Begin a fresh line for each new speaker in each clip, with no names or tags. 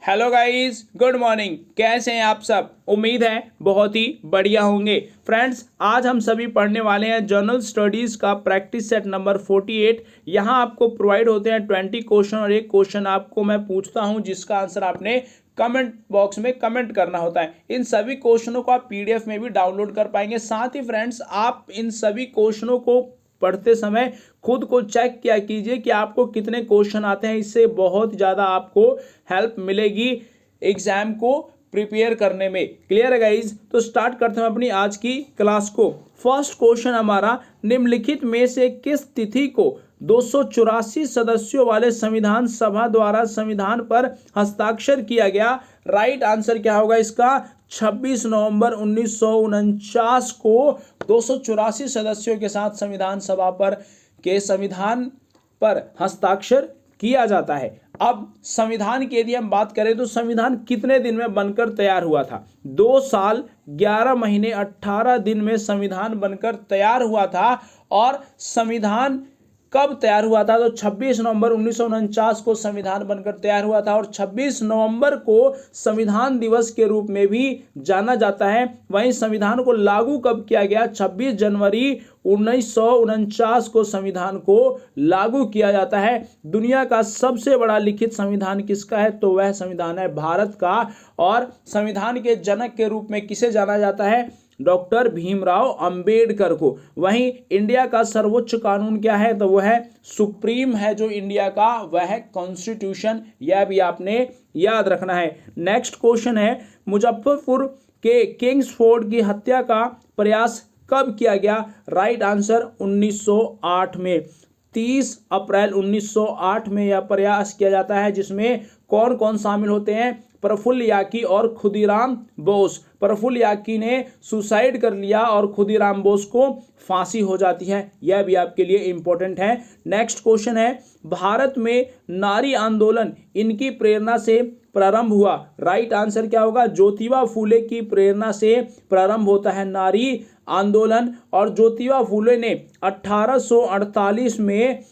Hello guys, good morning. कैसे हैं आप सब? उम्मीद है बहुत ही बढ़िया होंगे। फ्रेंड्स, आज हम सभी पढ़ने वाले हैं जनरल स्टडीज का प्रैक्टिस सेट नंबर 48। यहाँ आपको प्रोवाइड होते हैं 20 क्वेश्चन और एक क्वेश्चन आपको मैं पूछता हूँ जिसका आंसर आपने कमेंट बॉक्स में कमेंट करना होता है। इन सभी क्वेश्चनों को आप पीडीएफ में भी डाउनलोड कर पाएंगे। साथ ही फ्रेंड्स, आप इन सभी क्वेश्चनों को पढ़ते समय खुद को चेक किया कीजिए कि आपको कितने क्वेश्चन आते हैं। इससे बहुत ज़्यादा आपको हेल्प मिलेगी एग्जाम को प्रिपेयर करने में। क्लियर है गाइज? तो स्टार्ट करते हैं अपनी आज की क्लास को। फर्स्ट क्वेश्चन हमारा, निम्नलिखित में से किस तिथि को 284 सदस्यों वाले संविधान सभा द्वारा संविधान पर हस्ताक्षर किया गया? राइट आंसर क्या होगा इसका? 26 नवंबर 1949 को 284 सदस्यों के साथ संविधान सभा संविधान पर हस्ताक्षर किया जाता है। अब संविधान की यदि हम बात करें तो संविधान कितने दिन में बनकर तैयार हुआ था? 2 साल 11 महीने 18 दिन में संविधान बनकर तैयार हुआ था। और संविधान कब तैयार हुआ था? तो 26 नवंबर 1949 को संविधान बनकर तैयार हुआ था और 26 नवंबर को संविधान दिवस के रूप में भी जाना जाता है। वहीं संविधान को लागू कब किया गया? 26 जनवरी 1949 को संविधान को लागू किया जाता है। दुनिया का सबसे बड़ा लिखित संविधान किसका है? तो वह संविधान है भारत का। और संविधान के जनक के रूप में किसे जाना जाता है? डॉक्टर भीमराव अंबेडकर को। वहीं इंडिया का सर्वोच्च कानून क्या है? तो वह सुप्रीम है जो इंडिया का, वह है कॉन्स्टिट्यूशन। यह भी आपने याद रखना है। नेक्स्ट क्वेश्चन है, मुजफ्फरपुर के किंग्सफोर्ड की हत्या का प्रयास कब किया गया? राइट आंसर 1908 में। 30 अप्रैल 1908 में यह प्रयास किया जाता है, जिसमें कौन कौन शामिल होते हैं? प्रफुल्ल याकी और खुदीराम बोस। प्रफुल्ल याकी ने सुसाइड कर लिया और खुदीराम बोस को फांसी हो जाती है। यह भी आपके लिए इंपॉर्टेंट है। नेक्स्ट क्वेश्चन है, भारत में नारी आंदोलन इनकी प्रेरणा से प्रारंभ हुआ? राइट आंसर क्या होगा? ज्योतिबा फूले की प्रेरणा से प्रारंभ होता है नारी आंदोलन। और ज्योतिबा फूले ने 1848 में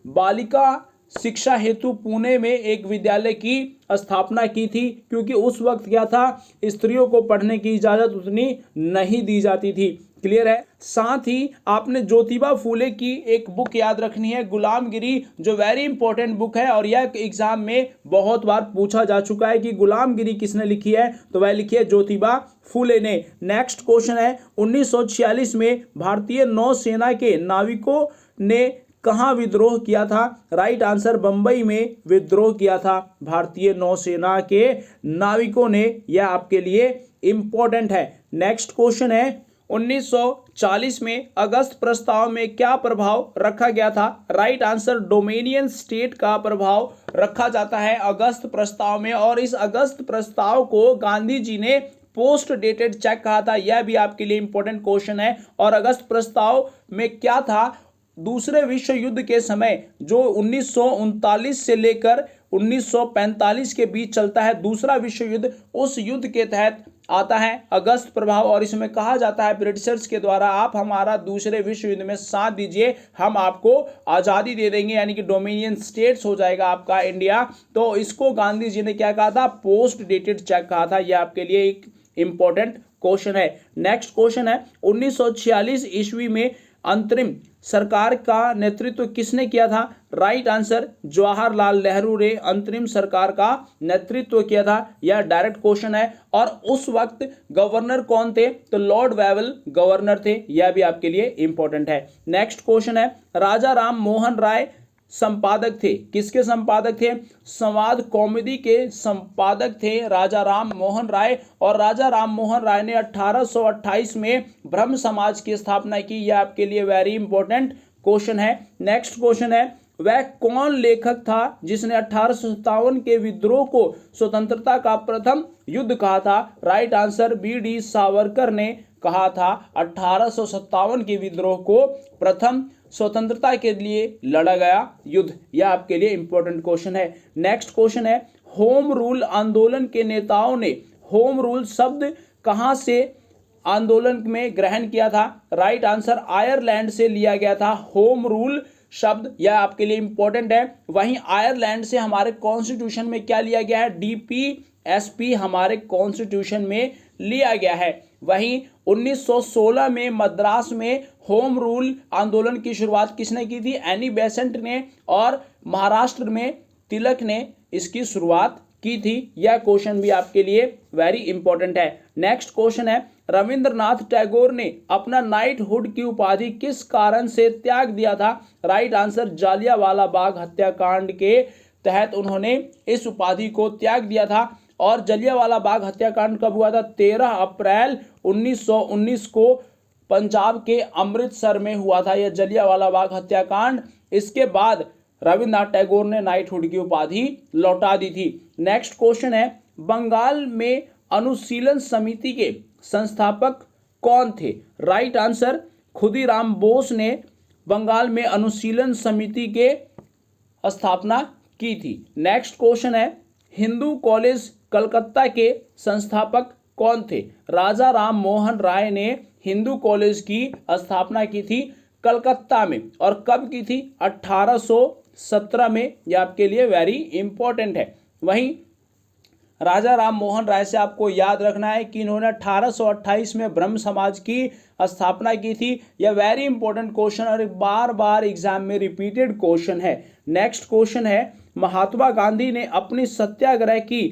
बालिका शिक्षा हेतु पुणे में एक विद्यालय की स्थापना की थी, क्योंकि उस वक्त क्या था, स्त्रियों को पढ़ने की इजाजत उतनी नहीं दी जाती थी। क्लियर है? साथ ही आपने ज्योतिबा फूले की एक बुक याद रखनी है, गुलामगिरी, जो वेरी इंपॉर्टेंट बुक है और यह एग्जाम में बहुत बार पूछा जा चुका है कि गुलामगिरी किसने लिखी है? तो वह लिखी है ज्योतिबा फूले ने। नेक्स्ट क्वेश्चन है, 1946 में भारतीय नौसेना के नाविकों ने कहाँ विद्रोह किया था? राइट आंसर बंबई में विद्रोह किया था भारतीय नौसेना के नाविकों ने। यह आपके लिए इंपॉर्टेंट है। नेक्स्ट क्वेश्चन है, 1940 में अगस्त प्रस्ताव में क्या प्रभाव रखा गया था? राइट आंसर डोमिनियन स्टेट का प्रभाव रखा जाता है अगस्त प्रस्ताव में। और इस अगस्त प्रस्ताव को गांधी जी ने पोस्ट डेटेड चेक कहा था। यह भी आपके लिए इंपॉर्टेंट क्वेश्चन है। और अगस्त प्रस्ताव में क्या था? दूसरे विश्व युद्ध के समय, जो 1939 से लेकर 1945 के बीच चलता है, दूसरा विश्व युद्ध, उस युद्ध के तहत आता है अगस्त प्रभाव। और इसमें कहा जाता है ब्रिटिशर्स के द्वारा, आप हमारा दूसरे विश्व युद्ध में साथ दीजिए, हम आपको आज़ादी दे देंगे, यानी कि डोमिनियन स्टेट्स हो जाएगा आपका इंडिया। तो इसको गांधी जी ने क्या कहा था? पोस्ट डेटेड चेक कहा था। यह आपके लिए एक इंपॉर्टेंट क्वेश्चन है। नेक्स्ट क्वेश्चन है, 1946 ईस्वी में अंतरिम सरकार का नेतृत्व किसने किया था? राइट आंसर जवाहरलाल नेहरू ने अंतरिम सरकार का नेतृत्व किया था। यह डायरेक्ट क्वेश्चन है। और उस वक्त गवर्नर कौन थे? तो लॉर्ड वेवल गवर्नर थे। यह भी आपके लिए इंपॉर्टेंट है। नेक्स्ट क्वेश्चन है, राजा राम मोहन राय संपादक थे? किसके संपादक थे? संवाद कॉमेडी के संपादक थे राजा राम मोहन राय। और राजा राम मोहन राय ने 1828 में ब्रह्म समाज की स्थापना की। यह आपके लिए वेरी इंपॉर्टेंट क्वेश्चन है। नेक्स्ट क्वेश्चन है, वह कौन लेखक था जिसने 1857 के विद्रोह को स्वतंत्रता का प्रथम युद्ध कहा था? Right answer BD. सावरकर ने कहा था 1857 के विद्रोह को प्रथम स्वतंत्रता के लिए लड़ा गया युद्ध। यह आपके लिए इंपॉर्टेंट क्वेश्चन है। नेक्स्ट क्वेश्चन है, होम रूल आंदोलन के नेताओं ने होम रूल शब्द कहां से आंदोलन में ग्रहण किया था? राइट आंसर आयरलैंड से लिया गया था होम रूल शब्द, यह आपके लिए इंपॉर्टेंट है। वहीं आयरलैंड से हमारे कॉन्स्टिट्यूशन में क्या लिया गया है, DPSP हमारे कॉन्स्टिट्यूशन में लिया गया है। वहीं 1916 में मद्रास में होम रूल आंदोलन की शुरुआत किसने की थी, एनी बेसेंट ने, और महाराष्ट्र में तिलक ने इसकी शुरुआत की थी। यह क्वेश्चन भी आपके लिए वेरी इंपॉर्टेंट है। नेक्स्ट क्वेश्चन है, रविंद्रनाथ टैगोर ने अपना नाइटहुड की उपाधि किस कारण से त्याग दिया था। राइट आंसर, जालियांवाला बाग हत्याकांड के तहत उन्होंने इस उपाधि को त्याग दिया था। और जालियांवाला बाग हत्याकांड कब हुआ था, 13 अप्रैल 1919 को पंजाब के अमृतसर में हुआ था यह जालियांवाला बाग हत्याकांड। इसके बाद रविंद्रनाथ टैगोर ने नाइटहुड की उपाधि लौटा दी थी। नेक्स्ट क्वेश्चन है, बंगाल में अनुशीलन समिति के संस्थापक कौन थे। राइट आंसर, खुदीराम बोस ने बंगाल में अनुशीलन समिति के स्थापना की थी। नेक्स्ट क्वेश्चन है, हिंदू कॉलेज कलकत्ता के संस्थापक कौन थे। राजा राम मोहन राय ने हिंदू कॉलेज की स्थापना की थी कलकत्ता में, और कब की थी, 1817 में। यह आपके लिए वेरी इंपॉर्टेंट है। वहीं राजा राम मोहन राय से आपको याद रखना है कि इन्होंने 1828 में ब्रह्म समाज की स्थापना की थी। यह वेरी इंपॉर्टेंट क्वेश्चन और बार बार एग्जाम में रिपीटेड क्वेश्चन है। नेक्स्ट क्वेश्चन है, महात्मा गांधी ने अपनी सत्याग्रह की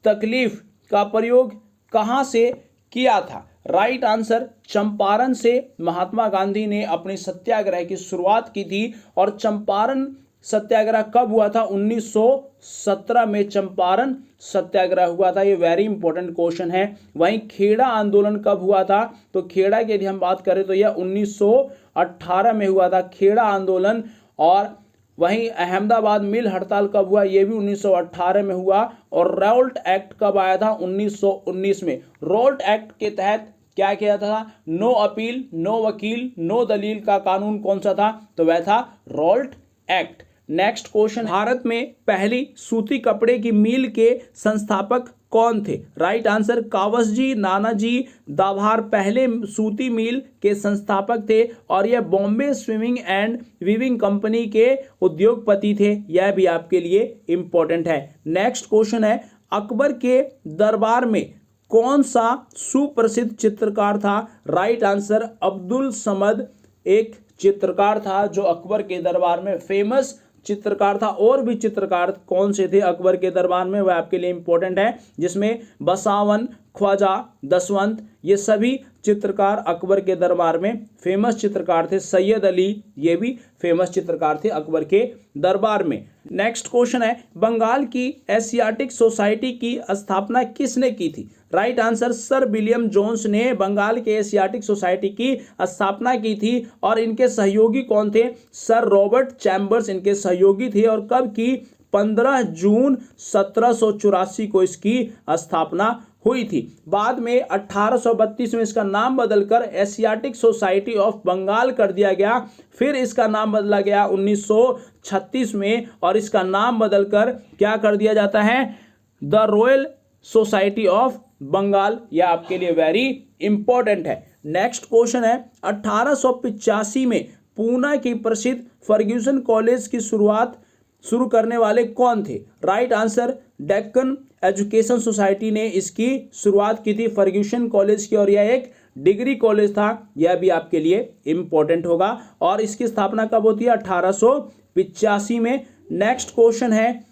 तकलीफ का प्रयोग कहां से किया था। राइट आंसर, चंपारण से महात्मा गांधी ने अपनी सत्याग्रह की शुरुआत की थी। और चंपारण सत्याग्रह कब हुआ था, 1917 में चंपारण सत्याग्रह हुआ था। ये वेरी इंपॉर्टेंट क्वेश्चन है। वहीं खेड़ा आंदोलन कब हुआ था, तो खेड़ा की यदि हम बात करें तो यह 1918 में हुआ था खेड़ा आंदोलन। और वहीं अहमदाबाद मिल हड़ताल कब हुआ, यह भी 1918 में हुआ। और रोल्ट एक्ट कब आया था, 1919 में। रोल्ट एक्ट के तहत क्या किया था, नो अपील, नो वकील, नो दलील का कानून कौन सा था, तो वह था Raoult act. Next question, Bharat में पहली सूती कपड़े की मिल के संस्थापक कौन थे। राइट आंसर, कावसजी नानाजी दाभार पहले सूती मिल के संस्थापक थे। और यह Bombay swimming and weaving company के उद्योगपति थे। यह भी आपके लिए इंपॉर्टेंट है। नेक्स्ट क्वेश्चन है, अकबर के दरबार में कौन सा सुप्रसिद्ध चित्रकार था। राइट आंसर, अब्दुल समद एक चित्रकार था जो अकबर के दरबार में फेमस चित्रकार था। और भी चित्रकार कौन से थे अकबर के दरबार में, वह आपके लिए इंपॉर्टेंट है, जिसमें बसावन, ख्वाजा, दसवंत, ये सभी चित्रकार अकबर के दरबार में फेमस चित्रकार थे। सैयद अली, ये भी फेमस चित्रकार थे अकबर के दरबार में। नेक्स्ट क्वेश्चन है, बंगाल की एशियाटिक सोसाइटी की स्थापना किसने की थी। Right answer, sir William Jones ने बंगाल के एशियाटिक सोसाइटी की स्थापना की थी। और इनके सहयोगी कौन थे, सर रॉबर्ट चैम्बर्स इनके सहयोगी थे। और कब की, 15 जून 1784 को इसकी स्थापना हुई थी। बाद में 1832 में इसका नाम बदलकर एशियाटिक सोसाइटी ऑफ बंगाल कर दिया गया। फिर इसका नाम बदला गया 1936 में, और इसका नाम बदलकर क्या कर दिया जाता है, the Royal Society of Bengal. यह आपके लिए वेरी इंपॉर्टेंट है। नेक्स्ट क्वेश्चन है, 1885 में पूना की प्रसिद्ध फर्ग्यूसन कॉलेज की शुरू करने वाले कौन थे। Right answer, Deccan education society ने इसकी शुरुआत की थी फर्ग्यूसन कॉलेज की। और यह एक डिग्री कॉलेज था। यह भी आपके लिए इंपॉर्टेंट होगा। और इसकी स्थापना कब होती है, 1885 में। नेक्स्ट क्वेश्चन है,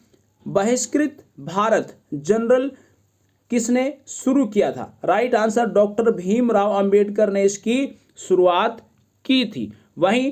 बहिष्कृत भारत जनरल किसने शुरू किया था। Right answer, doctor Bhimrao Ambedkar ने इसकी शुरुआत की थी। वहीं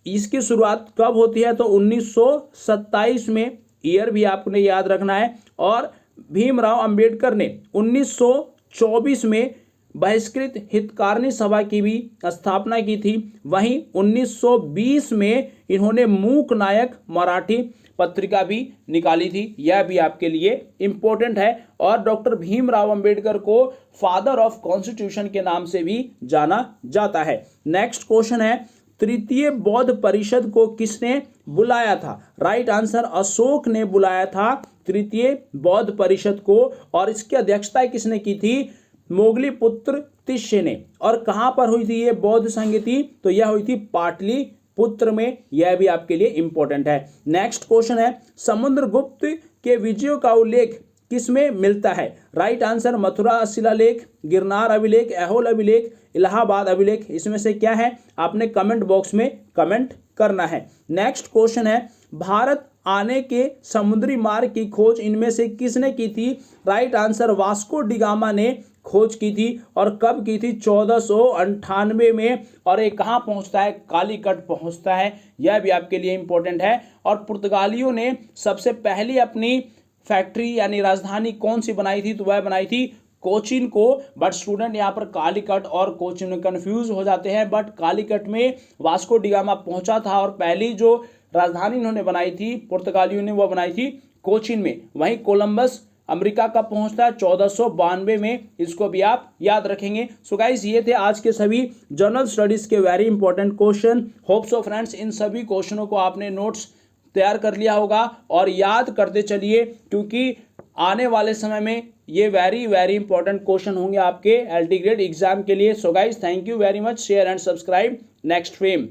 इसकी शुरुआत कब होती है, तो 1927 में। ईयर भी आपने याद रखना है। और भीमराव अंबेडकर ने 1924 में बहिष्कृत हितकारिणी सभा की भी स्थापना की थी। वहीं 1920 में इन्होंने मूक नायक मराठी पत्रिका भी निकाली थी। यह भी आपके लिए इंपॉर्टेंट है। और डॉक्टर भीमराव अंबेडकर को फादर ऑफ कॉन्स्टिट्यूशन के नाम से भी जाना जाता है। नेक्स्ट क्वेश्चन है, तृतीय बौद्ध परिषद को किसने बुलाया था। राइट आंसर, अशोक ने बुलाया था तृतीय बौद्ध परिषद को। और इसकी अध्यक्षता किसने की थी, मोगली पुत्र तिष्य ने। और कहां पर हुई थी ये बौद्ध संगति, तो यह हुई थी पाटलिपुत्र पुत्र में, यह भी आपके लिए इंपॉर्टेंट है। नेक्स्ट क्वेश्चन है, समुद्रगुप्त के विजयों का उल्लेख किसमें मिलता है? राइट आंसर, मथुरा शिलालेख, गिरनार अभिलेख, ऐहोल अभिलेख, इलाहाबाद अभिलेख। इसमें से क्या है आपने कमेंट बॉक्स में कमेंट करना है। नेक्स्ट क्वेश्चन है, भारत आने के समुद्री मार्ग की खोज इनमें से किसने की थी? Right answer, Vasco D gamma ने खोज की थी। और कब की थी? 1498 में। और ये कहाँ पहुंचता है? कालीकट पहुंचता है। यह भी आपके लिए इंपॉर्टेंट है। और पुर्तगालियों ने सबसे पहली अपनी फैक्ट्री यानी राजधानी कौन सी बनाई थी? तो वह बनाई थी कोचीन को। बट स्टूडेंट यहाँ पर कालीकट और कोचीन में कंफ्यूज हो जाते हैं। बट कालीकट में वास्को डी गामा पहुंचा था और पहली जो राजधानी इन्होंने बनाई थी पुर्तगालियों ने, वो बनाई थी कोचीन में। वहीं कोलंबस अमेरिका का पहुंचता है 1492 में। इसको भी आप याद रखेंगे। सो गाइस, ये थे आज के सभी जनरल स्टडीज के very important question. Hope so friends इन सभी क्वेश्चनों को आपने नोट्स तैयार कर लिया होगा और याद करते चलिए, क्योंकि आने वाले समय में ये वेरी वेरी इंपॉर्टेंट क्वेश्चन होंगे आपके LD ग्रेड एग्जाम के लिए। So guys, thank you very much. Share and subscribe next fame.